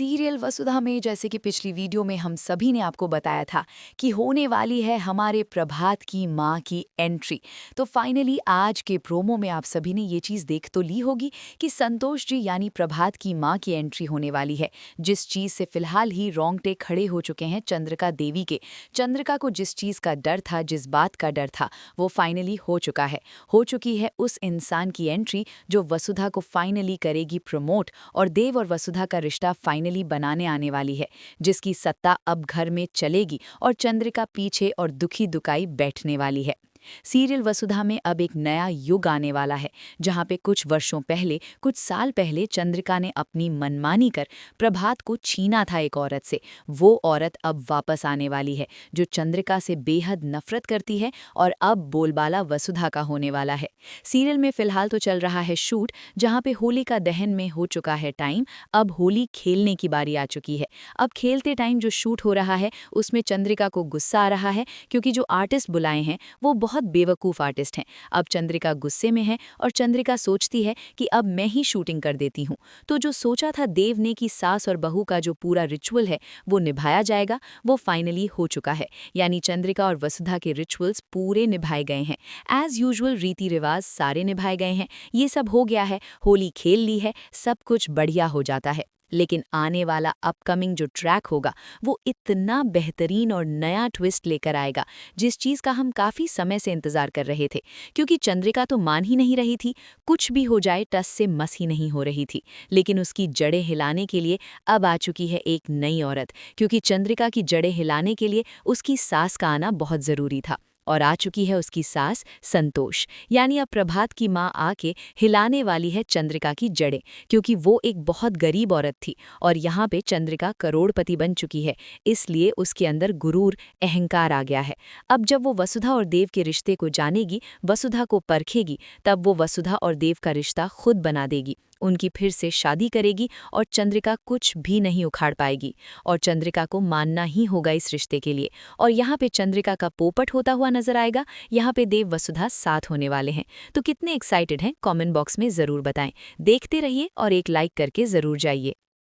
Serial वसुधा में जैसे कि पिछली वीडियो में हम सभी ने आपको बताया था कि होने वाली है हमारे प्रभात की माँ की एंट्री। तो फाइनली आज के प्रोमो में आप सभी ने ये चीज़ देख तो ली होगी कि संतोष जी यानी प्रभात की माँ की एंट्री होने वाली है, जिस चीज़ से फिलहाल ही रोंगटे खड़े हो चुके हैं चंद्रिका देवी के। चंद्रिका को जिस चीज़ का डर था, जिस बात का डर था, वो फाइनली हो चुकी है उस इंसान की एंट्री जो वसुधा को फाइनली करेगी प्रमोट और देव और वसुधा का रिश्ता फाइनली बनाने आने वाली है, जिसकी सत्ता अब घर में चलेगी और चंद्रिका पीछे और दुखी दुकाई बैठने वाली है। सीरियल वसुधा में अब एक नया युग आने वाला है, जहां पे कुछ वर्षों पहले, कुछ साल पहले चंद्रिका ने अपनी मनमानी कर प्रभात को छीना था एक औरत से। वो औरत अब वापस आने वाली है, जो चंद्रिका से बेहद नफरत करती है और अब बोलबाला वसुधा का होने वाला है। सीरियल में फिलहाल तो चल रहा है शूट, जहां पे होली का दहन में हो चुका है टाइम, अब होली खेलने की बारी आ चुकी है। अब खेलते टाइम जो शूट हो रहा है उसमें चंद्रिका को गुस्सा आ रहा है, क्योंकि जो आर्टिस्ट बुलाए हैं वो बहुत बेवकूफ़ आर्टिस्ट हैं। अब चंद्रिका गुस्से में है और चंद्रिका सोचती है कि अब मैं ही शूटिंग कर देती हूँ। तो जो सोचा था देव ने कि सास और बहू का जो पूरा रिचुअल है वो निभाया जाएगा, वो फाइनली हो चुका है। यानी चंद्रिका और वसुधा के रिचुअल्स पूरे निभाए गए हैं। एज यूजुअल रीति रिवाज सारे निभाए गए हैं। ये सब हो गया है, होली खेल ली है, सब कुछ बढ़िया हो जाता है। लेकिन आने वाला अपकमिंग जो ट्रैक होगा वो इतना बेहतरीन और नया ट्विस्ट लेकर आएगा, जिस चीज़ का हम काफ़ी समय से इंतज़ार कर रहे थे। क्योंकि चंद्रिका तो मान ही नहीं रही थी, कुछ भी हो जाए टस से मस ही नहीं हो रही थी। लेकिन उसकी जड़ें हिलाने के लिए अब आ चुकी है एक नई औरत, क्योंकि चंद्रिका की जड़ें हिलाने के लिए उसकी सास का आना बहुत ज़रूरी था। और आ चुकी है उसकी सास संतोष। यानी अब प्रभात की माँ आके हिलाने वाली है चंद्रिका की जड़ें, क्योंकि वो एक बहुत गरीब औरत थी और यहाँ पे चंद्रिका करोड़पति बन चुकी है, इसलिए उसके अंदर गुरूर, अहंकार आ गया है। अब जब वो वसुधा और देव के रिश्ते को जानेगी, वसुधा को परखेगी, तब वो वसुधा और देव का रिश्ता खुद बना देगी, उनकी फिर से शादी करेगी और चंद्रिका कुछ भी नहीं उखाड़ पाएगी और चंद्रिका को मानना ही होगा इस रिश्ते के लिए। और यहाँ पे चंद्रिका का पोपट होता हुआ नजर आएगा, यहाँ पे देव वसुधा साथ होने वाले हैं। तो कितने एक्साइटेड हैं कमेंट बॉक्स में ज़रूर बताएं। देखते रहिए और एक लाइक करके ज़रूर जाइए।